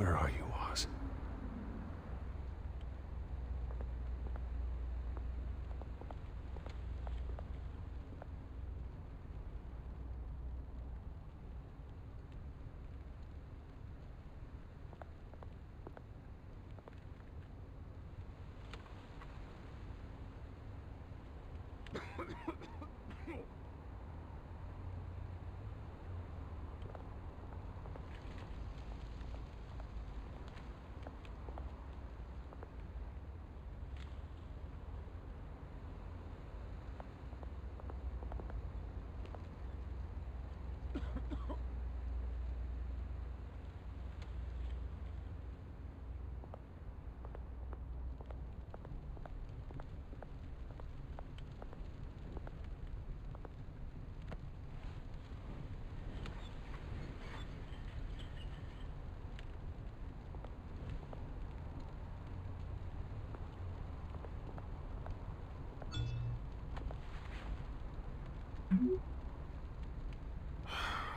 Where are you, Oz?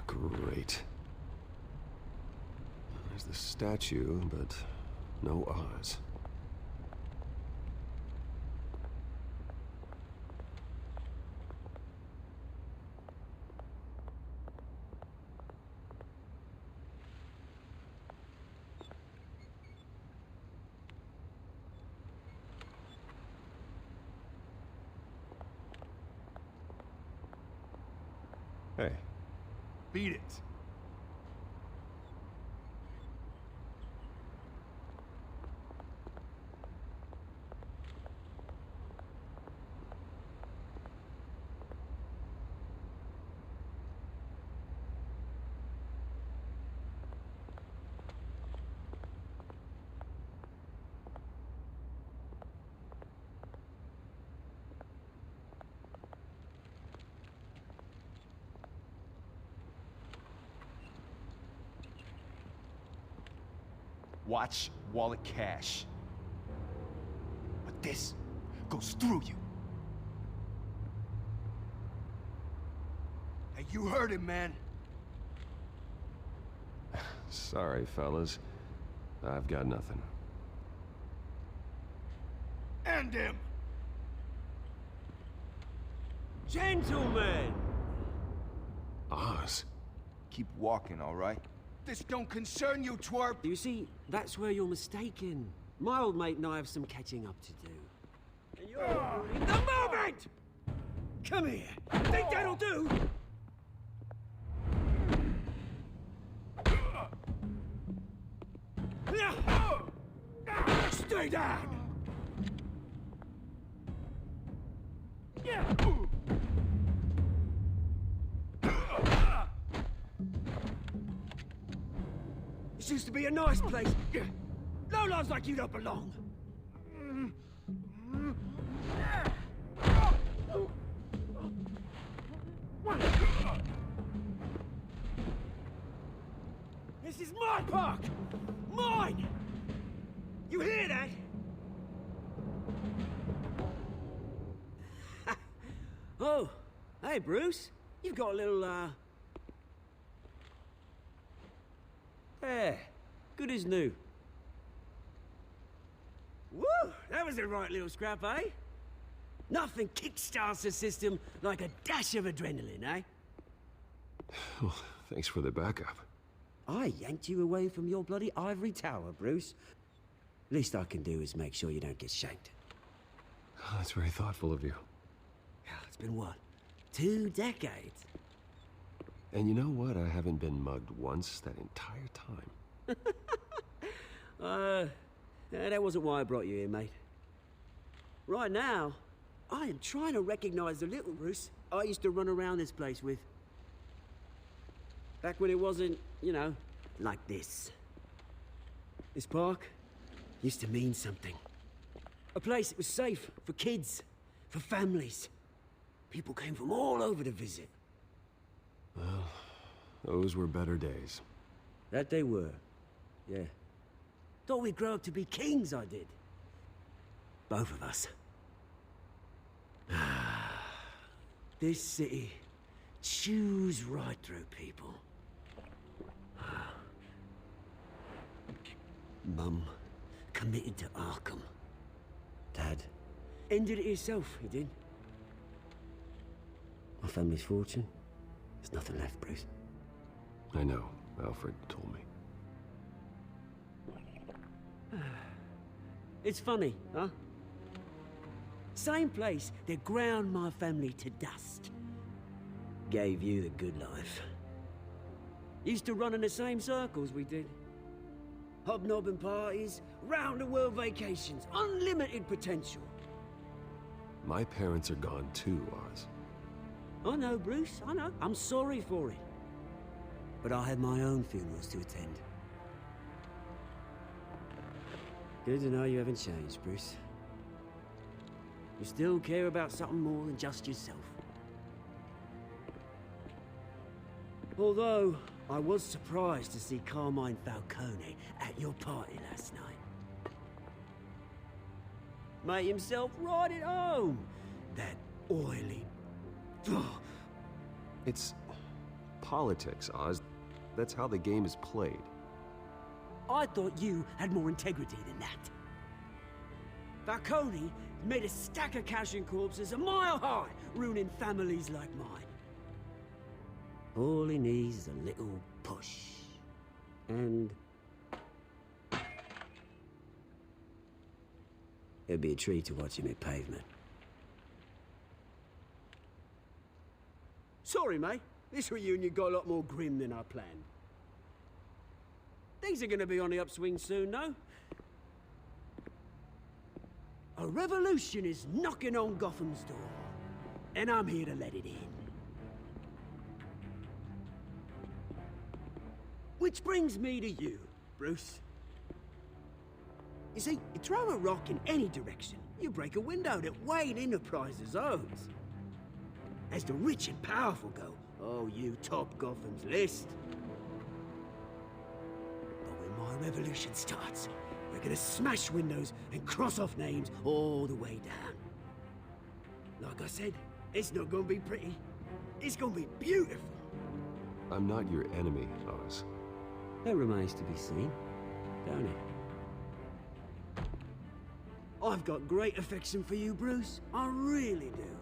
Great. There's the statue, but no Oz. Hey. Beat it. Watch wallet cash. But this goes through you. Hey, you heard him, man. Sorry, fellas. I've got nothing. End him! Gentlemen! Oz? Keep walking, all right? This don't concern you, twerp! You see, that's where you're mistaken. My old mate and I have some catching up to do. And you're in the moment! Come here! Think that'll do? Stay down! This used to be a nice place. No lives like you don't belong. This is my park! Mine! You hear that? Oh, hey Bruce. You've got a little, There. Good as new. Woo! That was a right little scrap, eh? Nothing kickstarts the system like a dash of adrenaline, eh? Well, thanks for the backup. I yanked you away from your bloody ivory tower, Bruce. Least I can do is make sure you don't get shanked. Oh, that's very thoughtful of you. Yeah, it's been what? 2 decades? And you know what? I haven't been mugged once that entire time. That wasn't why I brought you here, mate. Right now, I am trying to recognize the little Bruce I used to run around this place with. Back when it wasn't, you know, like this. This park used to mean something. A place that was safe for kids, for families. People came from all over to visit. Well, those were better days. That they were, yeah. Thought we'd grow up to be kings, I did. Both of us. This city chews right through people. Mum committed to Arkham. Dad ended it himself, he did. My family's fortune, there's nothing left, Bruce. I know. Alfred told me. It's funny, huh? Same place that ground my family to dust. Gave you the good life. Used to run in the same circles we did. Hobnobbing parties, round-the-world vacations, unlimited potential. My parents are gone too, Oz. I know, Bruce, I know. I'm sorry for it. But I had my own funerals to attend. Good to know you haven't changed, Bruce. You still care about something more than just yourself. Although, I was surprised to see Carmine Falcone at your party last night. Made himself right at home. That oily... Ugh. It's politics, Oz. That's how the game is played. I thought you had more integrity than that. Falcone made a stack of cash and corpses a mile high, ruining families like mine. All he needs is a little push. And... it'd be a treat to watch him hit pavement. Sorry, mate. This reunion got a lot more grim than I planned. Things are gonna be on the upswing soon, no? A revolution is knocking on Gotham's door, and I'm here to let it in. Which brings me to you, Bruce. You see, you throw a rock in any direction, you break a window that Wayne Enterprises owns. As the rich and powerful go, oh, you top Gotham's list. But when my revolution starts, we're gonna smash windows and cross off names all the way down. Like I said, it's not gonna be pretty. It's gonna be beautiful. I'm not your enemy, Oz. That remains to be seen, don't it? I've got great affection for you, Bruce. I really do.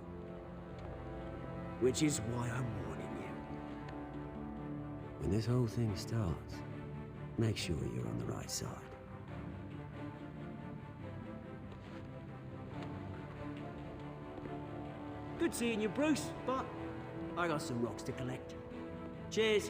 Which is why I'm warning you. When this whole thing starts, make sure you're on the right side. Good seeing you, Bruce, but I got some rocks to collect. Cheers.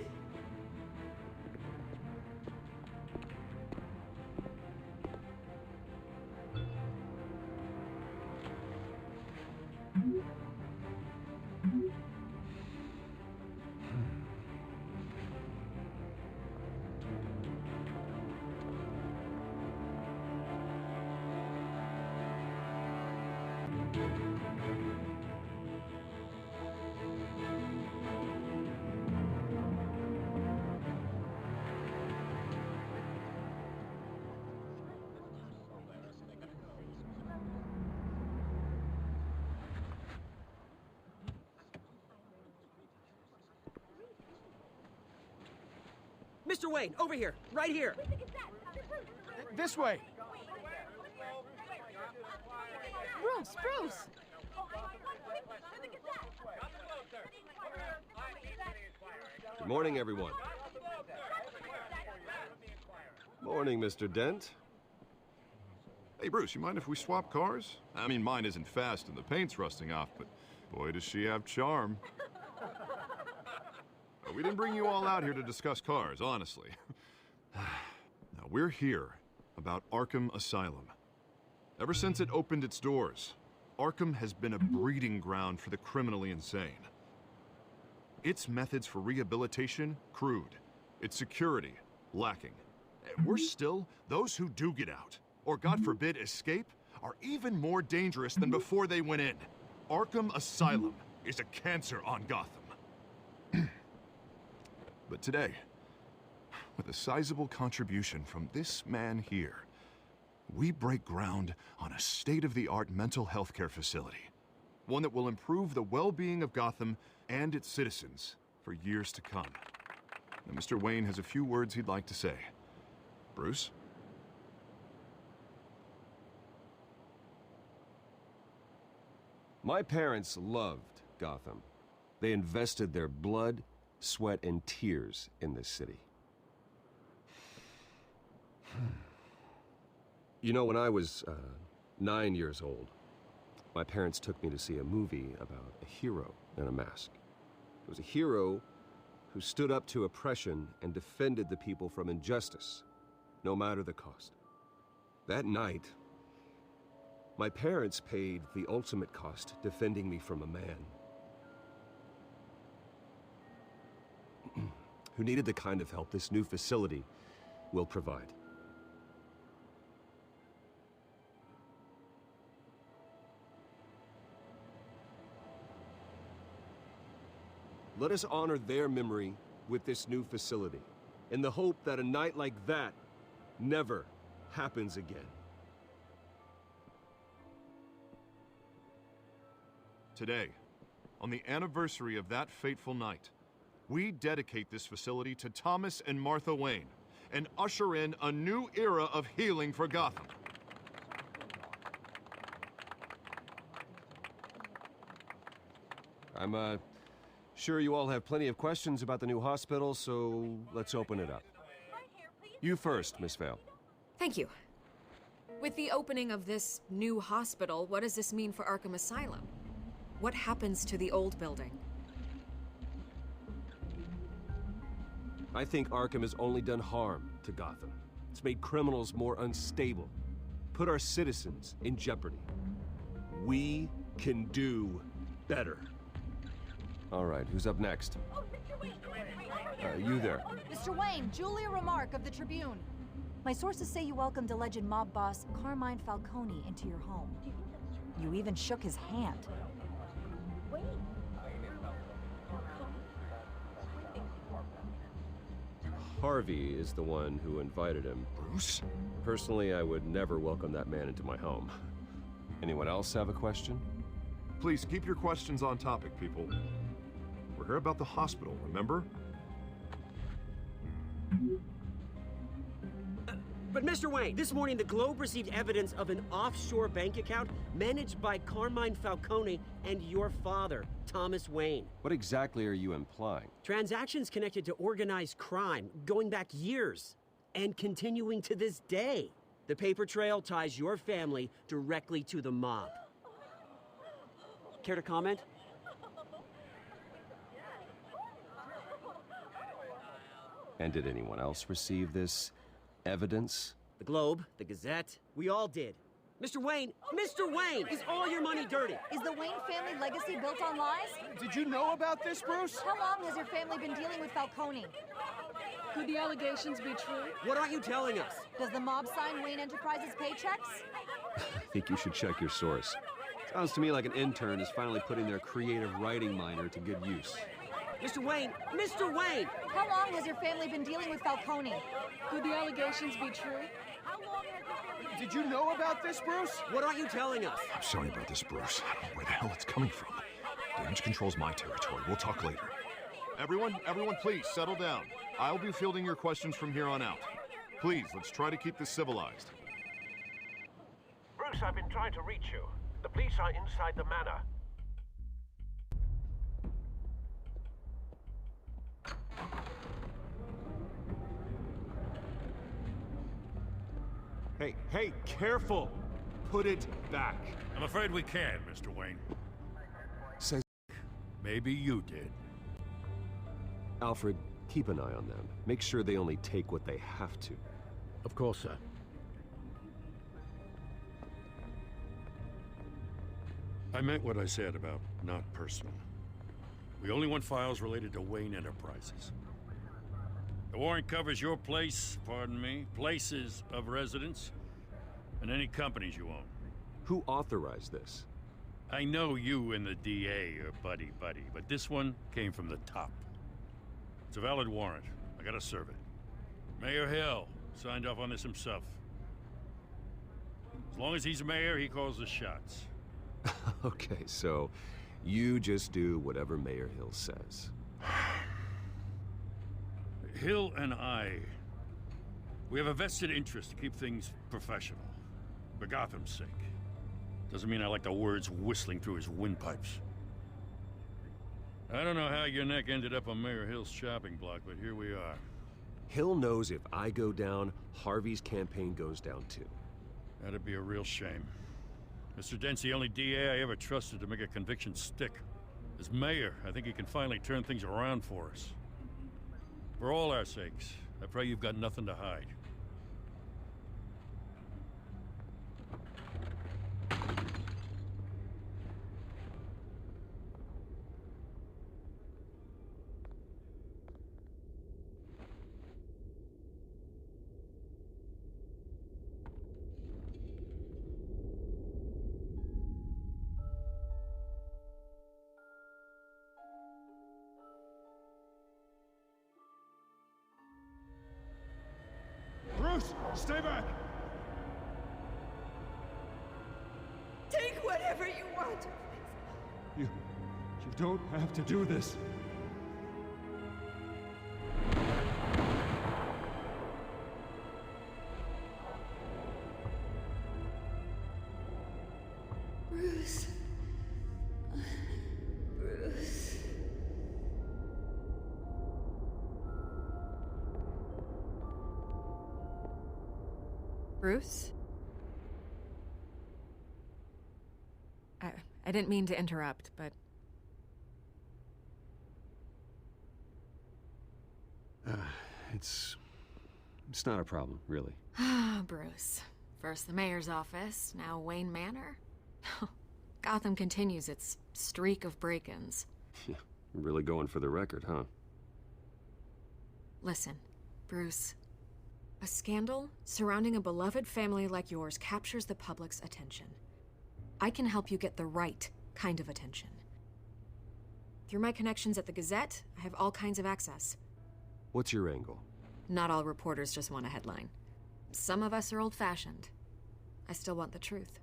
Mr. Wayne, over here, right here. This way. Bruce! Good morning, everyone. Morning, Mr. Dent. Hey, Bruce, you mind if we swap cars? I mean, mine isn't fast and the paint's rusting off, but boy, does she have charm. We didn't bring you all out here to discuss cars, honestly. Now, we're here about Arkham Asylum. Ever since it opened its doors, Arkham has been a breeding ground for the criminally insane. Its methods for rehabilitation, crude. Its security, lacking. Worse still, those who do get out, or God forbid, escape, are even more dangerous than before they went in. Arkham Asylum is a cancer on Gotham. But today, with a sizable contribution from this man here, we break ground on a state-of-the-art mental health care facility. One that will improve the well-being of Gotham and its citizens for years to come. Now, Mr. Wayne has a few words he'd like to say. Bruce? My parents loved Gotham. They invested their blood, sweat, and tears in this city. You know, when I was 9 years old, my parents took me to see a movie about a hero in a mask. It was a hero who stood up to oppression and defended the people from injustice, no matter the cost. That night, my parents paid the ultimate cost defending me from a man who needed the kind of help this new facility will provide. Let us honor their memory with this new facility, in the hope that a night like that never happens again. Today, on the anniversary of that fateful night, we dedicate this facility to Thomas and Martha Wayne and usher in a new era of healing for Gotham. I'm sure you all have plenty of questions about the new hospital, so let's open it up. You first, Miss Vale. Thank you. With the opening of this new hospital, what does this mean for Arkham Asylum? What happens to the old building? I think Arkham has only done harm to Gotham. It's made criminals more unstable, put our citizens in jeopardy. We can do better. All right, who's up next? You there. Mr. Wayne, Julia Remark of the Tribune. My sources say you welcomed alleged mob boss Carmine Falcone into your home. You even shook his hand. Harvey is the one who invited him. Bruce? Personally, I would never welcome that man into my home. Anyone else have a question? Please keep your questions on topic, people. We're here about the hospital, remember? But Mr. Wayne, this morning the Globe received evidence of an offshore bank account managed by Carmine Falcone and your father, Thomas Wayne. What exactly are you implying? Transactions connected to organized crime, going back years, and continuing to this day. The paper trail ties your family directly to the mob. Care to comment? And did anyone else receive this evidence? The Globe, the Gazette, we all did. Mr. Wayne, is all your money dirty? Is the Wayne family legacy built on lies? Did you know about this, Bruce? How long has your family been dealing with Falcone? Could the allegations be true? What aren't you telling us? Does the mob sign Wayne Enterprises paychecks? I think you should check your source. Sounds to me like an intern is finally putting their creative writing minor to good use. Mr. Wayne! How long has your family been dealing with Falcone? Could the allegations be true? Did you know about this, Bruce? What aren't you telling us? I'm sorry about this, Bruce. I don't know where the hell it's coming from. Damage control's my territory. We'll talk later. Everyone, please, settle down. I'll be fielding your questions from here on out. Please, let's try to keep this civilized. Bruce, I've been trying to reach you. The police are inside the manor. Hey, careful! Put it back. I'm afraid we can't, Mr. Wayne. Says Maybe you did. Alfred, keep an eye on them. Make sure they only take what they have to. Of course, sir. I meant what I said about not personal. We only want files related to Wayne Enterprises. The warrant covers your place, pardon me, places of residence, and any companies you own. Who authorized this? I know you and the DA are buddy-buddy, but this one came from the top. It's a valid warrant. I gotta serve it. Mayor Hill signed off on this himself. As long as he's mayor, he calls the shots. Okay, so you just do whatever Mayor Hill says. Hill and we have a vested interest to keep things professional, for Gotham's sake. Doesn't mean I like the words whistling through his windpipes. I don't know how your neck ended up on Mayor Hill's shopping block, but here we are. Hill knows if I go down, Harvey's campaign goes down too. That'd be a real shame. Mr. Dent's the only DA I ever trusted to make a conviction stick. As mayor, I think he can finally turn things around for us. For all our sakes, I pray you've got nothing to hide. Bruce, stay back! Take whatever you want. You don't have to do this. Bruce. Bruce. Bruce? I didn't mean to interrupt, but... It's not a problem, really. Ah, Bruce. First the mayor's office, now Wayne Manor. Gotham continues its streak of break-ins. Yeah, really going for the record, huh? Listen, Bruce. A scandal surrounding a beloved family like yours captures the public's attention. I can help you get the right kind of attention. Through my connections at the Gazette, I have all kinds of access. What's your angle? Not all reporters just want a headline. Some of us are old-fashioned. I still want the truth.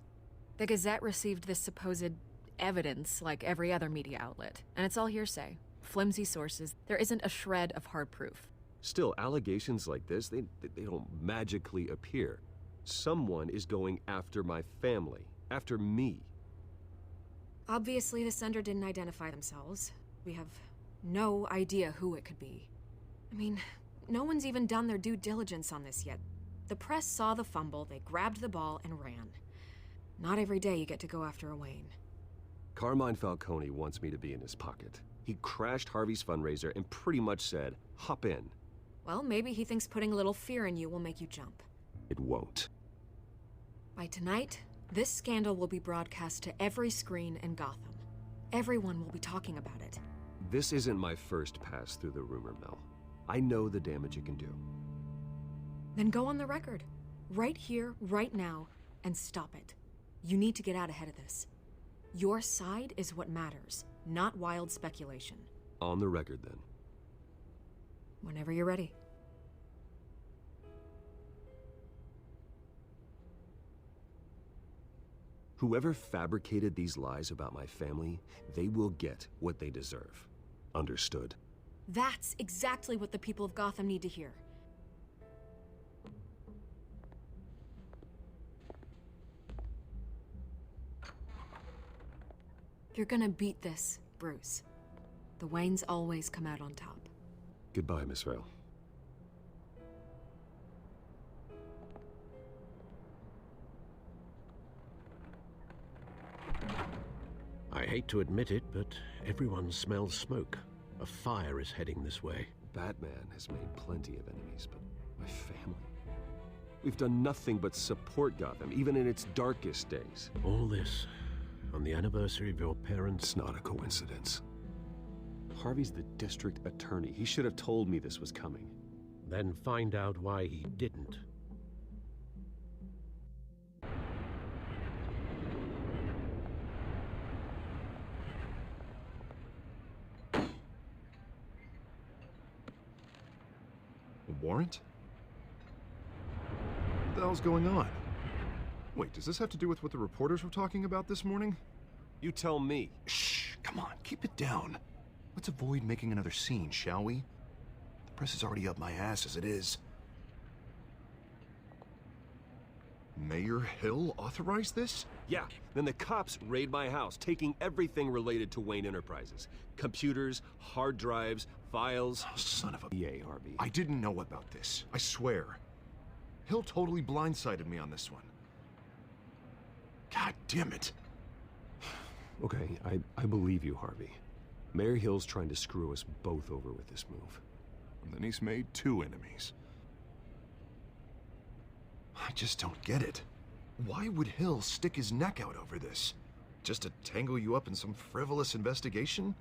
The Gazette received this supposed evidence like every other media outlet, and it's all hearsay. Flimsy sources. There isn't a shred of hard proof. Still, allegations like this, they don't magically appear. Someone is going after my family, after me. Obviously, the sender didn't identify themselves. We have no idea who it could be. I mean, no one's even done their due diligence on this yet. The press saw the fumble, they grabbed the ball and ran. Not every day you get to go after a Wayne. Carmine Falcone wants me to be in his pocket. He crashed Harvey's fundraiser and pretty much said, hop in. Well, maybe he thinks putting a little fear in you will make you jump. It won't. By tonight, this scandal will be broadcast to every screen in Gotham. Everyone will be talking about it. This isn't my first pass through the rumor mill. I know the damage it can do. Then go on the record. Right here, right now, and stop it. You need to get out ahead of this. Your side is what matters, not wild speculation. On the record, then. Whenever you're ready. Whoever fabricated these lies about my family, they will get what they deserve. Understood? That's exactly what the people of Gotham need to hear. You're gonna beat this, Bruce. The Waynes always come out on top. Goodbye, Miss Vale. I hate to admit it, but everyone smells smoke. A fire is heading this way. Batman has made plenty of enemies, but my family? We've done nothing but support Gotham, even in its darkest days. All this on the anniversary of your parents'... It's not a coincidence. Harvey's the district attorney. He should have told me this was coming. Then find out why he didn't. A warrant? What the hell's going on? Wait, does this have to do with what the reporters were talking about this morning? You tell me. Shh, come on, keep it down. Let's avoid making another scene, shall we? The press is already up my ass as it is. Mayor Hill authorized this? Yeah, then the cops raid my house, taking everything related to Wayne Enterprises. Computers, hard drives, files. Oh, son of a... EA, Harvey. I didn't know about this, I swear. Hill totally blindsided me on this one. God damn it. Okay, I believe you, Harvey. Mayor Hill's trying to screw us both over with this move. And then he's made 2 enemies. I just don't get it. Why would Hill stick his neck out over this? Just to tangle you up in some frivolous investigation?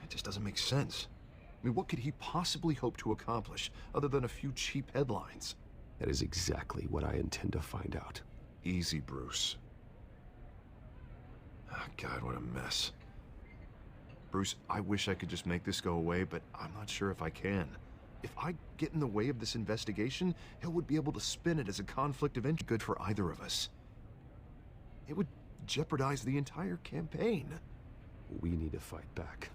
It just doesn't make sense. I mean, what could he possibly hope to accomplish other than a few cheap headlines? That is exactly what I intend to find out. Easy, Bruce. Oh, God, what a mess. Bruce, I wish I could just make this go away, but I'm not sure if I can. If I get in the way of this investigation, Hill would be able to spin it as a conflict of interest good for either of us. It would jeopardize the entire campaign. We need to fight back.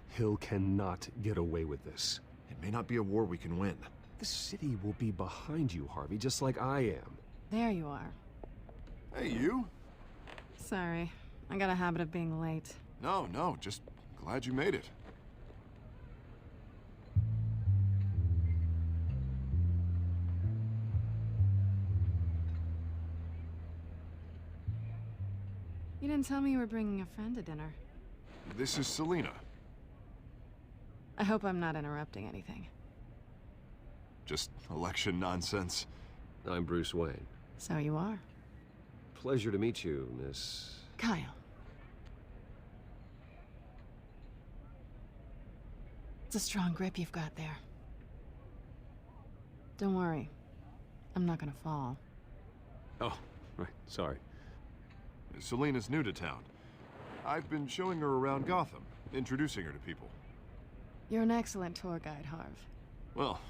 Hill cannot get away with this. It may not be a war we can win. The city will be behind you, Harvey, just like I am. There you are. Hey, you? Sorry. I got a habit of being late. No, just glad you made it. You didn't tell me you were bringing a friend to dinner. This is Selena. I hope I'm not interrupting anything. Just election nonsense. I'm Bruce Wayne. So you are. Pleasure to meet you, Miss... Kyle. It's a strong grip you've got there. Don't worry. I'm not gonna fall. Oh, right, sorry. Selena's new to town. I've been showing her around Gotham, introducing her to people. You're an excellent tour guide, Harv. Well,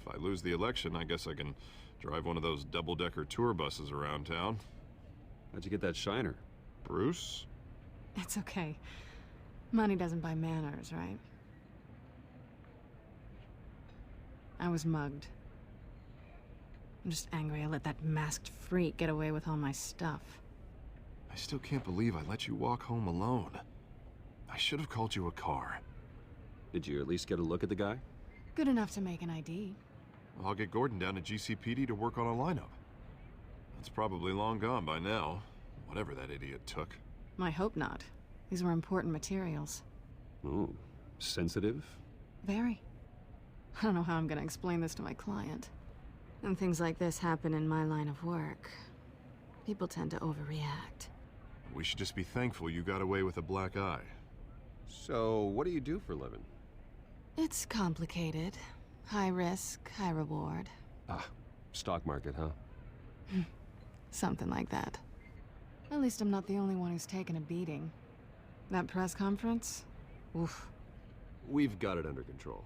if I lose the election, I guess I can drive one of those double-decker tour buses around town. How'd you get that shiner? Bruce? It's okay. Money doesn't buy manners, right? I was mugged. I'm just angry I let that masked freak get away with all my stuff. I still can't believe I let you walk home alone. I should have called you a car. Did you at least get a look at the guy? Good enough to make an ID. I'll get Gordon down to GCPD to work on a lineup. It's probably long gone by now, whatever that idiot took. I hope not. These were important materials. Ooh, sensitive? Very. I don't know how I'm gonna explain this to my client. And things like this happen in my line of work. People tend to overreact. We should just be thankful you got away with a black eye. So, what do you do for a living? It's complicated. High risk, high reward. Ah, stock market, huh? Something like that. At least I'm not the only one who's taken a beating. That press conference? Oof. We've got it under control.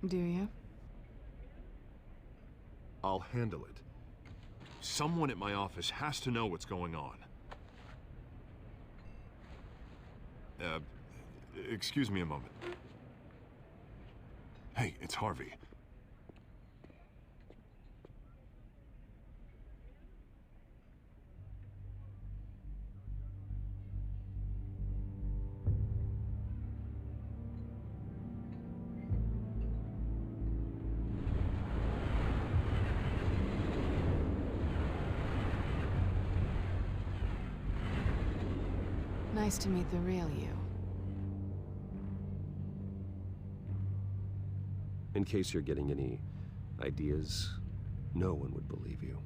Do you? I'll handle it. Someone at my office has to know what's going on. Excuse me a moment. Hey, it's Harvey. Nice to meet the real you. In case you're getting any ideas, no one would believe you.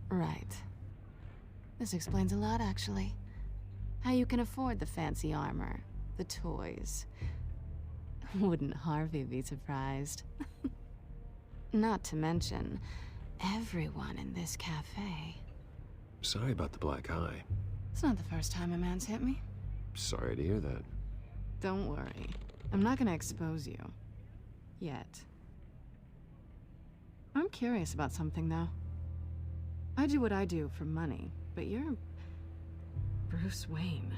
Right. This explains a lot, actually. How you can afford the fancy armor, the toys. Wouldn't Harvey be surprised? Not to mention, everyone in this cafe. Sorry about the black eye. It's not the first time a man's hit me. Sorry to hear that. Don't worry. I'm not gonna expose you. Yet. I'm curious about something, though. I do what I do for money, but you're... Bruce Wayne.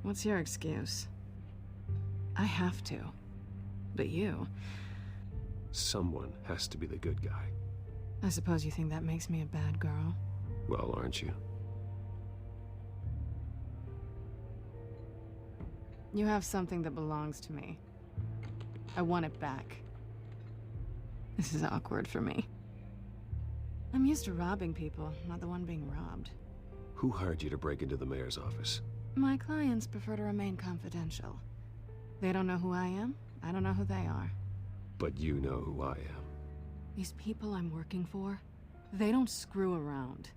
What's your excuse? I have to. But you... Someone has to be the good guy. I suppose you think that makes me a bad girl? Well, aren't you? You have something that belongs to me. I want it back. This is awkward for me. I'm used to robbing people, not the one being robbed. Who hired you to break into the mayor's office? My clients prefer to remain confidential. They don't know who I am, I don't know who they are. But you know who I am. These people I'm working for, they don't screw around.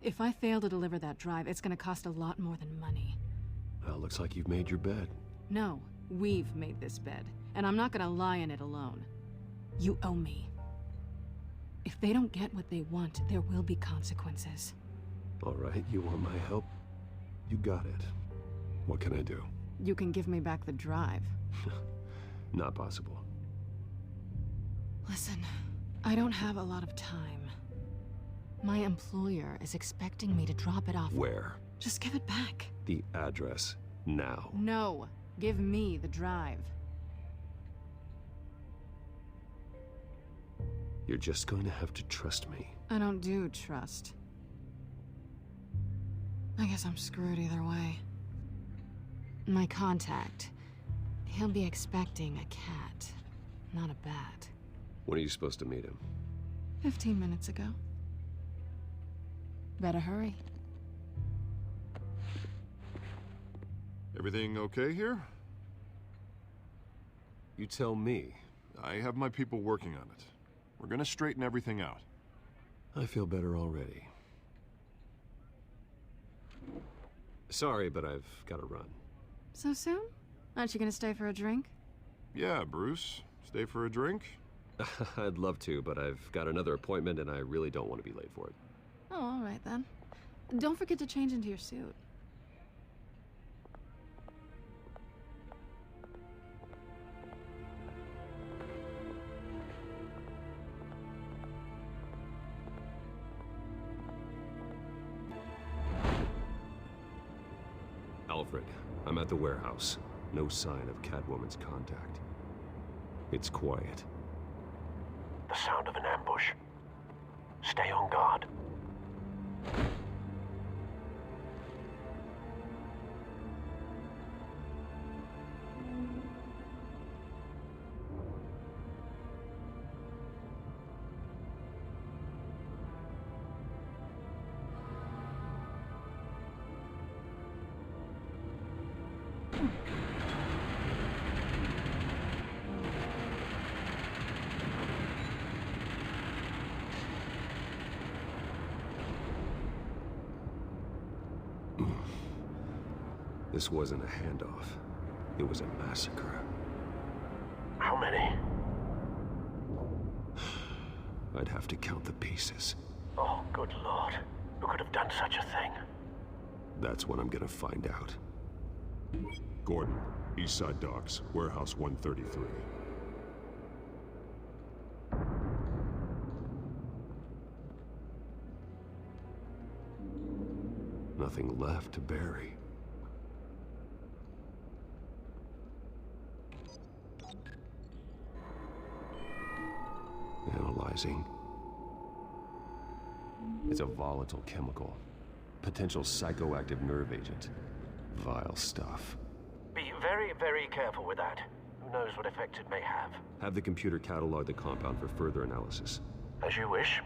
If I fail to deliver that drive, it's gonna cost a lot more than money. Well, looks like you've made your bed. No, we've made this bed, and I'm not gonna lie in it alone. You owe me. If they don't get what they want, there will be consequences. All right, you want my help? You got it. What can I do? You can give me back the drive. Not possible. Listen, I don't have a lot of time. My employer is expecting me to drop it off. Where? Just give it back. The address, now. No, give me the drive. You're just going to have to trust me. I don't do trust. I guess I'm screwed either way. My contact, he'll be expecting a cat, not a bat. When are you supposed to meet him? 15 minutes ago. Better hurry. Everything okay here? You tell me. I have my people working on it. We're gonna straighten everything out. I feel better already. Sorry, but I've got to run. So soon? Aren't you gonna stay for a drink? Yeah, Bruce. Stay for a drink? I'd love to, but I've got another appointment and I really don't want to be late for it. Oh, all right then. Don't forget to change into your suit. Alfred, I'm at the warehouse. No sign of Catwoman's contact. It's quiet. The sound of an ambush. Stay on guard. This wasn't a handoff. It was a massacre. How many? I'd have to count the pieces. Oh, good lord. Who could have done such a thing? That's what I'm gonna find out. Gordon, Eastside Docks, Warehouse 133. Nothing left to bury. Analyzing. It's a volatile chemical. Potential psychoactive nerve agent. Vile stuff. Be very, very careful with that. Who knows what effect it may have. Have the computer catalog the compound for further analysis. As you wish.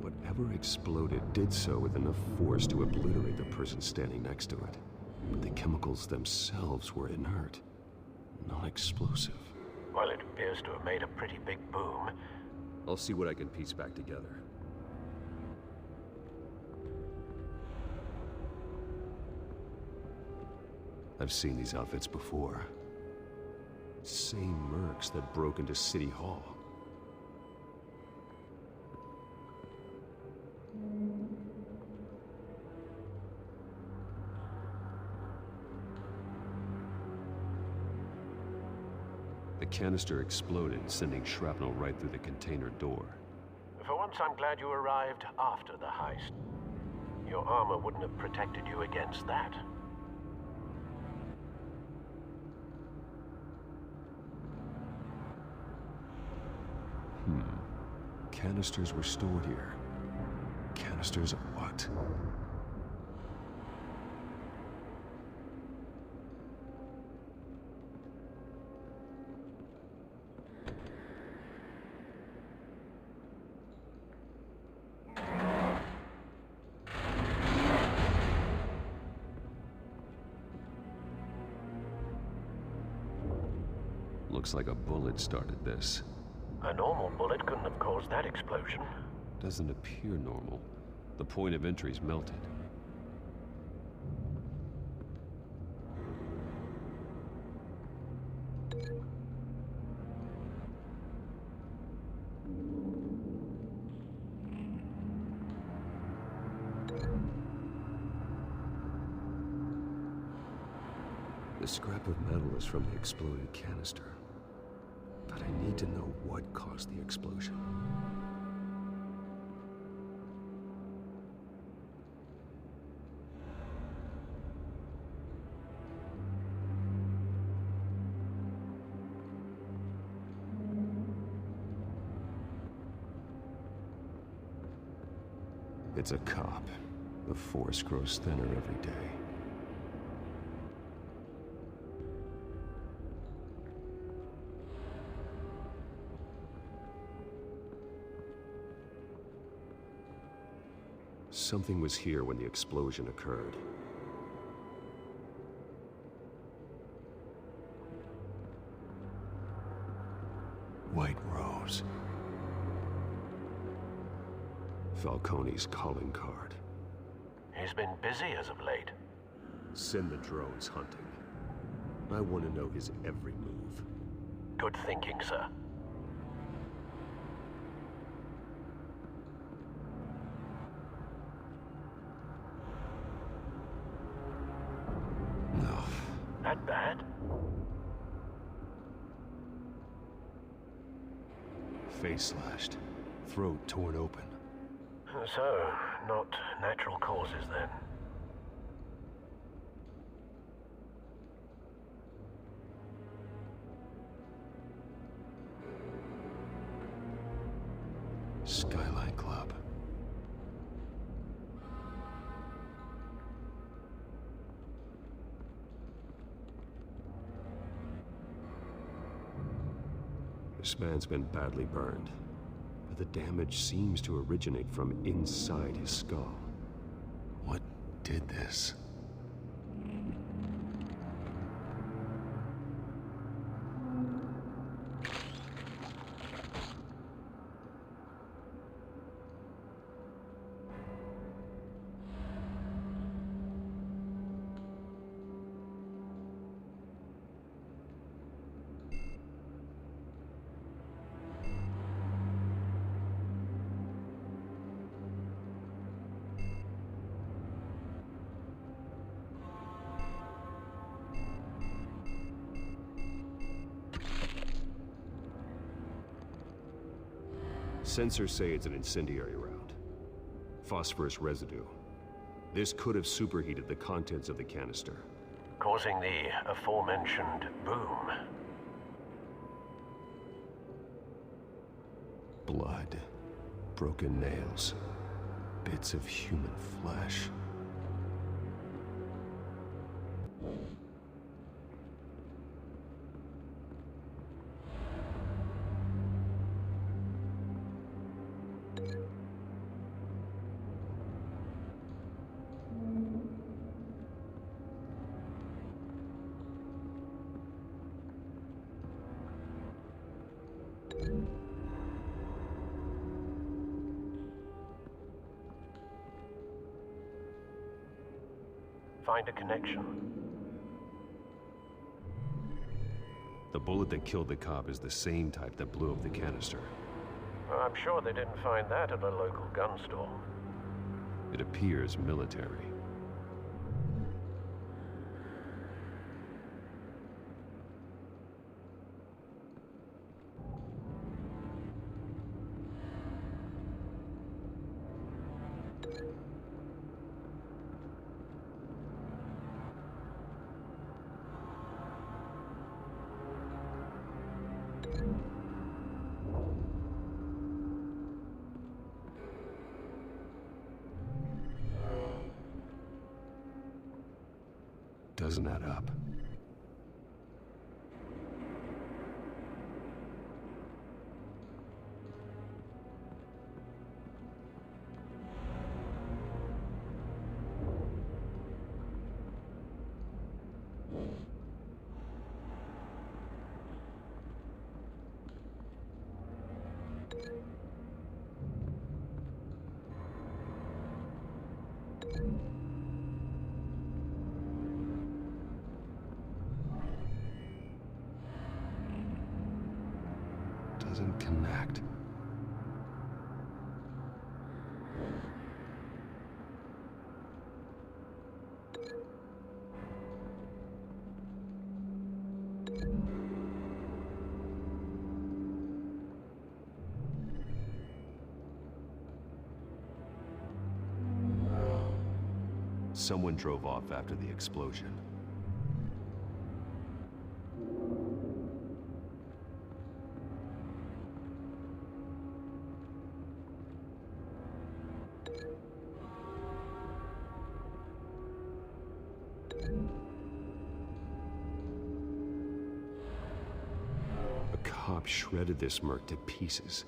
Whatever exploded did so with enough force to obliterate the person standing next to it. But the chemicals themselves were inert, non-explosive. Well, it appears to have made a pretty big boom. I'll see what I can piece back together. I've seen these outfits before. Same mercs that broke into City Hall. The canister exploded, sending shrapnel right through the container door. For once, I'm glad you arrived after the heist. Your armor wouldn't have protected you against that. Canisters were stored here. Canisters of what? Looks like a bullet started this. A normal bullet couldn't have caused that explosion. Doesn't appear normal. The point of entry's melted. The scrap of metal is from the exploded canister. But I need to know what caused the explosion. It's a cop. The force grows thinner every day. Something was here when the explosion occurred. White Rose. Falcone's calling card. He's been busy as of late. Send the drones hunting. I want to know his every move. Good thinking, sir. No. That bad? Face slashed. Throat torn open. So, not natural causes then. Skyline Club. This man's been badly burned, but the damage seems to originate from inside his skull. What did this? Sensors say it's an incendiary round. Phosphorus residue. This could have superheated the contents of the canister, causing the aforementioned boom. Blood. Broken nails. Bits of human flesh. Find a connection. The bullet that killed the cop is the same type that blew up the canister. I'm sure they didn't find that at a local gun store. It appears military. Doesn't add up. Doesn't connect. Someone drove off after the explosion. A cop shredded this merc to pieces,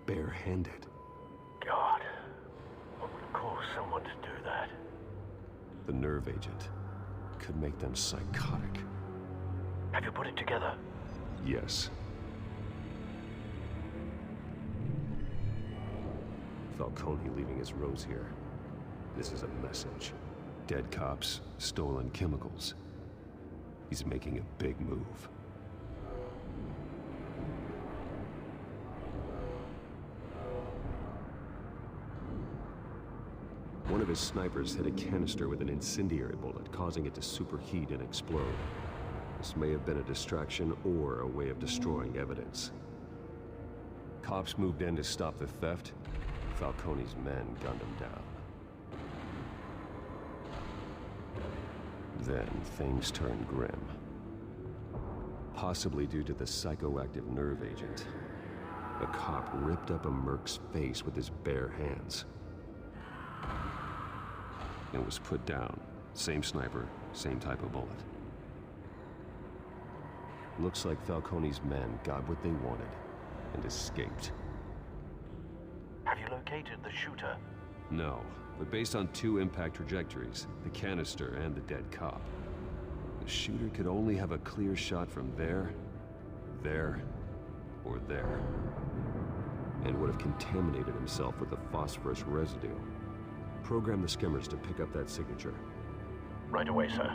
bare-handed. God, what would cause someone to do that? The nerve agent could make them psychotic. Have you put it together? Yes. Falcone leaving his rose here. This is a message. Dead cops, stolen chemicals. He's making a big move. One of his snipers hit a canister with an incendiary bullet, causing it to superheat and explode. This may have been a distraction or a way of destroying evidence. Cops moved in to stop the theft. Falcone's men gunned him down. Then things turned grim. Possibly due to the psychoactive nerve agent. A cop ripped up a merc's face with his bare hands. It was put down. Same sniper, same type of bullet. Looks like Falcone's men got what they wanted and escaped. Have you located the shooter? No, but based on two impact trajectories, the canister and the dead cop, the shooter could only have a clear shot from there, or there, and would have contaminated himself with the phosphorus residue. Program the skimmers to pick up that signature. Right away, sir.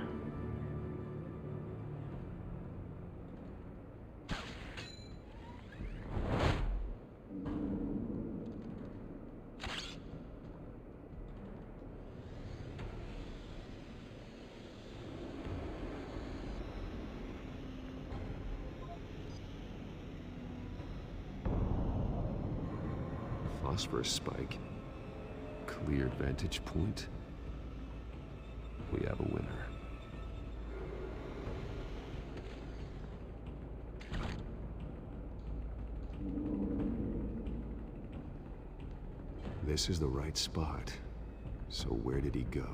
Phosphorus spike. Cleared vantage point. We have a winner. This is the right spot. So where did he go?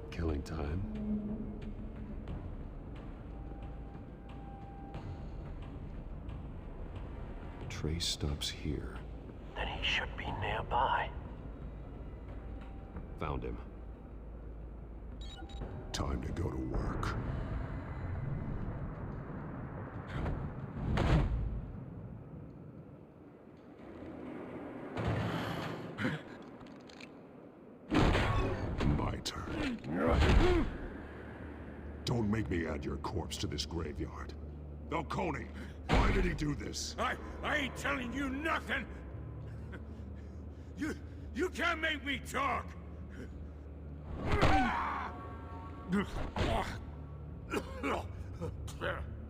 Killing time? Trace stops here. Then he should be nearby. Found him. Time to go to work. My turn. Don't make me add your corpse to this graveyard. Falcone, why did he do this? I ain't telling you nothing! You can't make me talk!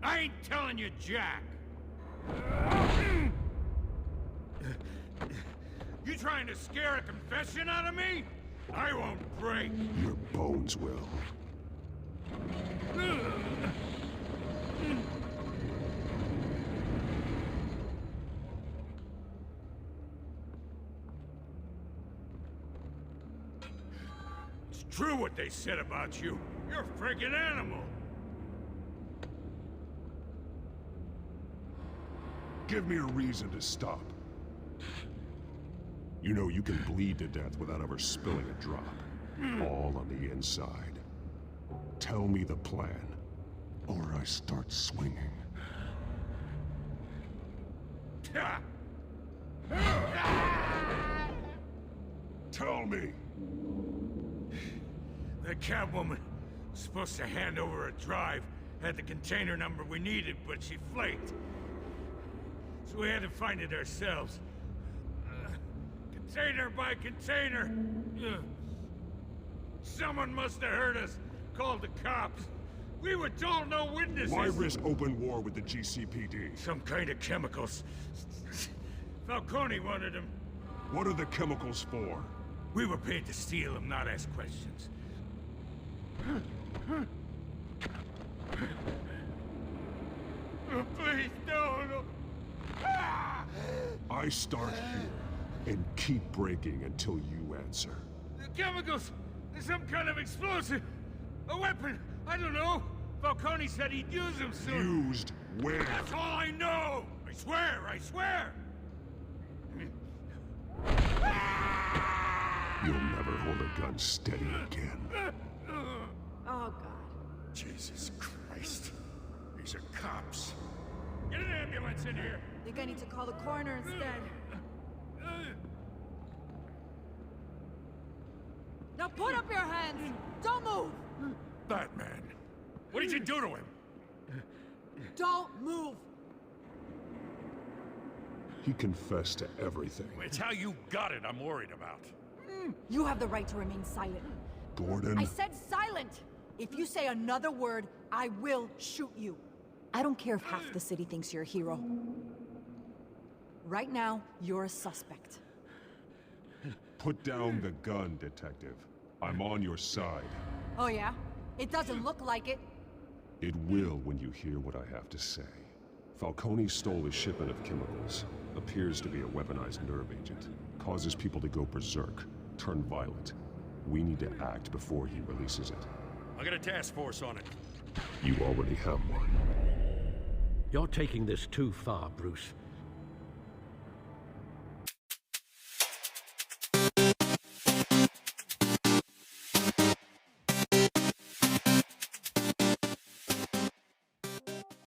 I ain't telling you jack! You trying to scare a confession out of me? I won't break. Your bones will. It's true what they said about you. You're a freaking animal. Give me a reason to stop. You know you can bleed to death without ever spilling a drop. All on the inside. Tell me the plan, or I start swinging. Tell me! The Catwoman was supposed to hand over a drive, had the container number we needed, but she flaked. So we had to find it ourselves. Container by container. Someone must have heard us, called the cops. We were told no witnesses. Why risk open war with the GCPD? Some kind of chemicals. Falcone wanted them. What are the chemicals for? We were paid to steal them, not ask questions. Oh, please, no. I start here and keep breaking until you answer. The chemicals! There's some kind of explosive! A weapon! I don't know! Falcone said he'd use them soon! Used where? That's all I know! I swear! You'll never hold a gun steady again. Oh, God. Jesus Christ. These are cops. Get an ambulance in here! I think I need to call the coroner instead. Now put up your hands! Don't move! Batman, what did you do to him? Don't move! He confessed to everything. It's how you got it I'm worried about. You have the right to remain silent. Gordon? I said silent! If you say another word, I will shoot you. I don't care if half the city thinks you're a hero. Right now, you're a suspect. Put down the gun, Detective. I'm on your side. Oh yeah? It doesn't look like it. It will when you hear what I have to say. Falcone stole a shipment of chemicals. Appears to be a weaponized nerve agent. Causes people to go berserk, turn violent. We need to act before he releases it. I got a task force on it. You already have one. You're taking this too far, Bruce.